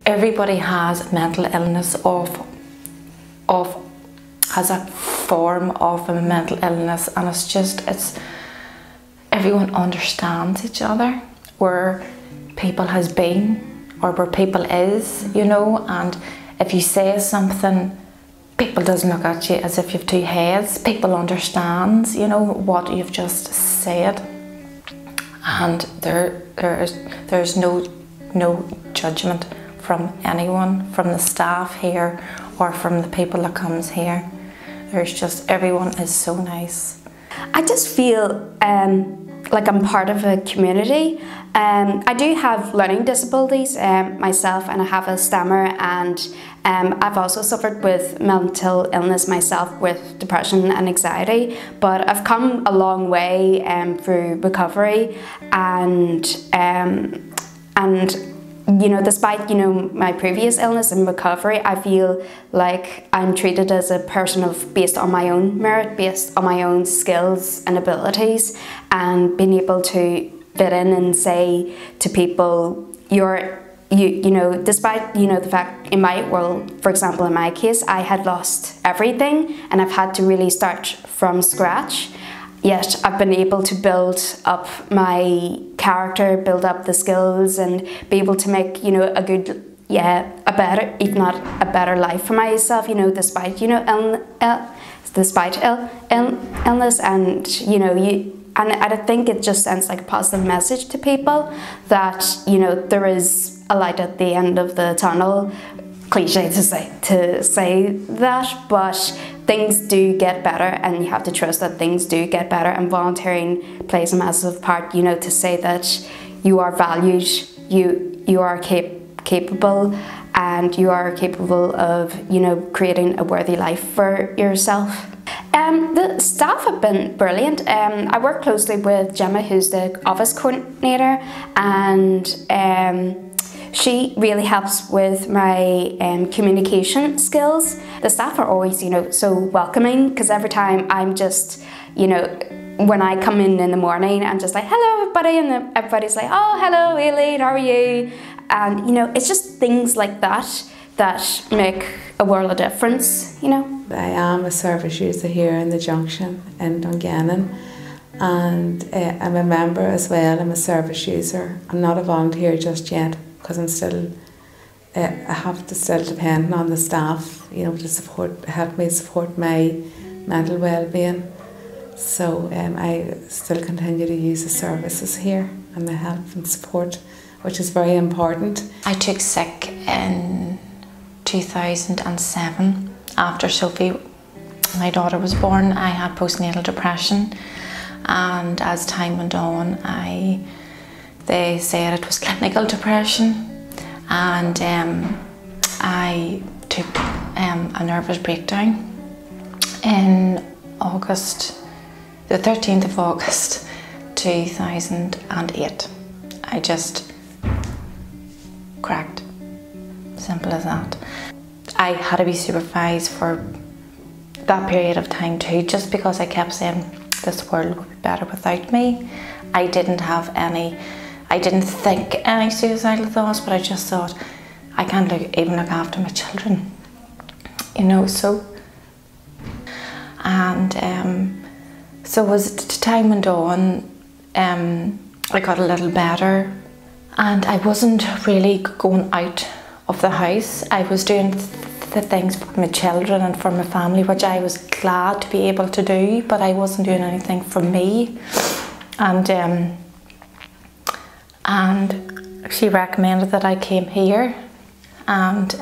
Everybody has mental illness has a form of a mental illness, and it's everyone understands each other where people has been or where people is, you know, and if you say something, people doesn't look at you as if you've two heads. People understands, you know, what you've just said, and there's no judgment from anyone, from the staff here or from the people that comes here. There's just, everyone is so nice. I just feel like I'm part of a community. I do have learning disabilities myself, and I have a stammer, and I've also suffered with mental illness myself, with depression and anxiety, but I've come a long way through recovery, and you know, despite, you know, my previous illness and recovery, I feel like I'm treated as a person based on my own merit, based on my own skills and abilities, and being able to fit in and say to people, you know, despite, you know, the fact in my world, for example, in my case, I had lost everything and I've had to really start from scratch. Yet I've been able to build up my character, build up the skills, and be able to make, you know, a good, a better, if not a better life for myself, you know, despite, you know, illness, and, you know, and I think it just sends like a positive message to people that, you know, there is a light at the end of the tunnel. Cliche to say that, but things do get better, and you have to trust that things do get better, and volunteering plays a massive part, you know, to say that you are valued, you are capable, and you are capable of, you know, creating a worthy life for yourself. The staff have been brilliant. I work closely with Gemma, who's the office coordinator, and she really helps with my communication skills. The staff are always, you know, so welcoming, because every time I'm just, you know, when I come in the morning, I'm just like, hello everybody, and then everybody's like, oh, hello Aileen, how are you? And, you know, it's just things like that that make a world of difference, you know. I am a service user here in the junction in Dungannon, and I'm a member as well. I'm a service user. I'm not a volunteer just yet, because I'm still, I have to still depend on the staff, you know, to help me support my mental well-being. So I still continue to use the services here and the help and support, which is very important. I took sick in 2007 after Sophie, my daughter, was born. I had postnatal depression, and as time went on, they said it was clinical depression, and I took a nervous breakdown in August, the 13th of August 2008. I just cracked, simple as that. I had to be supervised for that period of time too, just because I kept saying this world would be better without me. I didn't think any suicidal thoughts, but I just thought, I can't even look after my children, you know, so. And so as time went on, I got a little better, and I wasn't really going out of the house. I was doing the things for my children and for my family, which I was glad to be able to do, but I wasn't doing anything for me. And she recommended that I came here, and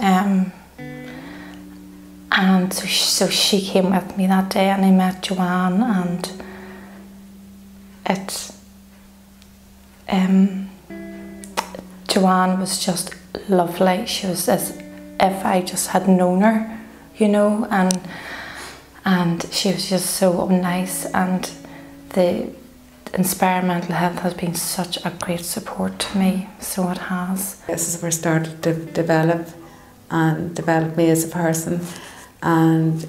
so she came with me that day, and I met Joanne, and Joanne was just lovely. She was as if I just had known her, you know, and she was just so nice, and the Inspire Mental Health has been such a great support to me, so it has. This is where I started to develop me as a person, and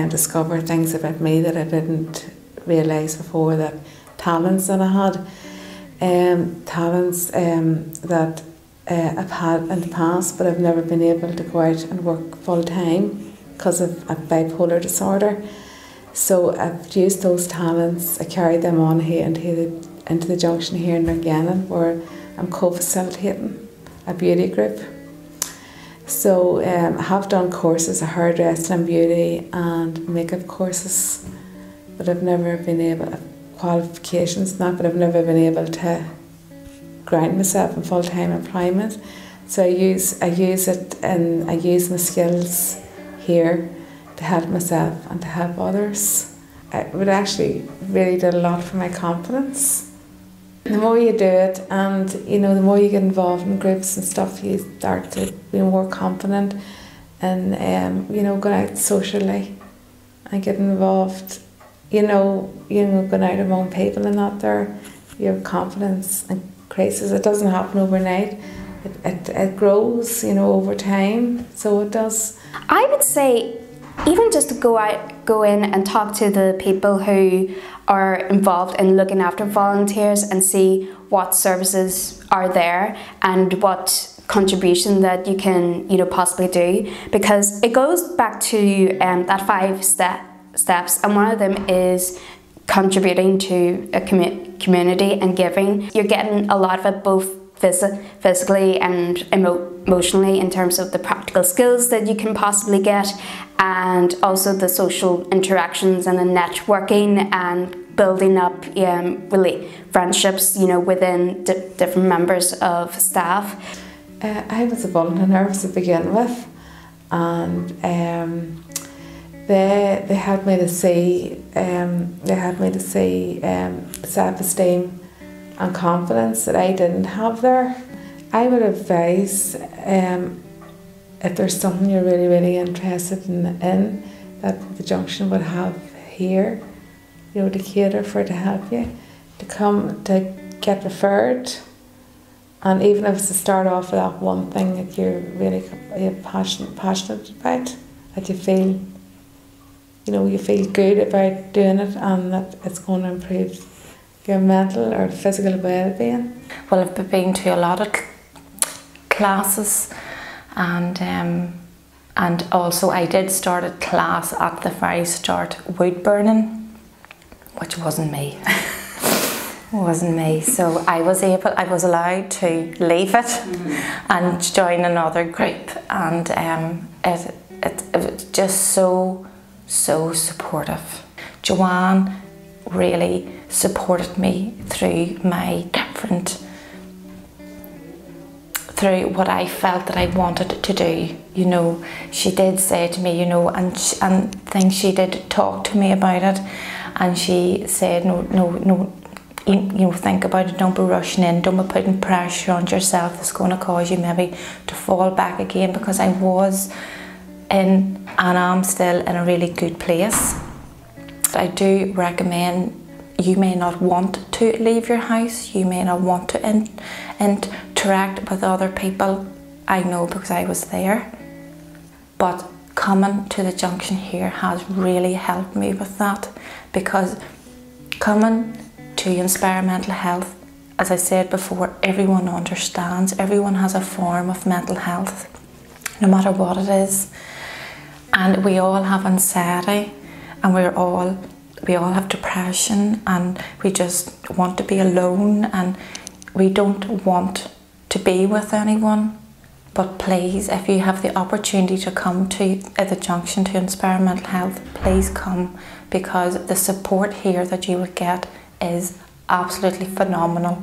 discover things about me that I didn't realise before, that talents that I had, talents that I've had in the past, but I've never been able to go out and work full time because of a bipolar disorder. So I've used those talents, I carried them on here into the junction here in Dungannon, where I'm co-facilitating a beauty group. So I have done courses of hairdressing and beauty and makeup courses, but I've never been able, qualifications not, but I've never been able to ground myself in full-time employment. So I use it, and I use my skills here to help myself and to help others. It actually really did a lot for my confidence. The more you do it, and the more you get involved in groups and stuff, you start to be more confident and going out socially and getting involved. Going out among people and that there, your confidence increases. It doesn't happen overnight. It grows, over time. So it does. I would say, even just to go in and talk to the people who are involved in looking after volunteers and see what services are there and what contribution that you can possibly do, because it goes back to that 5 steps, and one of them is contributing to a community and giving. You're getting a lot of it both physically and emotionally, in terms of the practical skills that you can possibly get, and also the social interactions and the networking and building up really friendships within different members of staff. I was a bit nervous to begin with, and they had me to see self-esteem and confidence that I didn't have there. I would advise, if there's something you're really, really interested in that the junction would have here, to cater for, to help you, to come, to get referred. And even if it's to start off with that one thing that you're really passionate about, that you feel, you feel good about doing it, and that it's going to improve your mental or physical well-being. Well, I've been to a lot of classes, and also I did start a class at the very start, wood burning, which wasn't me. Wasn't me. So I was allowed to leave it and join another group, and it was just so supportive. Joanne really supported me through through what I felt that I wanted to do. She did say to me, and things, she did talk to me about it, and she said, no, think about it, don't be rushing in, don't be putting pressure on yourself that's going to cause you maybe to fall back again, because I was in, and I'm still in, a really good place. I do recommend, you may not want to leave your house, you may not want to interact with other people. I know, because I was there, but coming to the junction here has really helped me with that, because coming to Inspire Mental Health, as I said before, everyone understands, everyone has a form of mental health, no matter what it is, and we all have anxiety, and we all have depression, and we just want to be alone, and we don't want to be with anyone. But please, if you have the opportunity to come to the junction to Inspire Mental Health, please come, because the support here that you will get is absolutely phenomenal.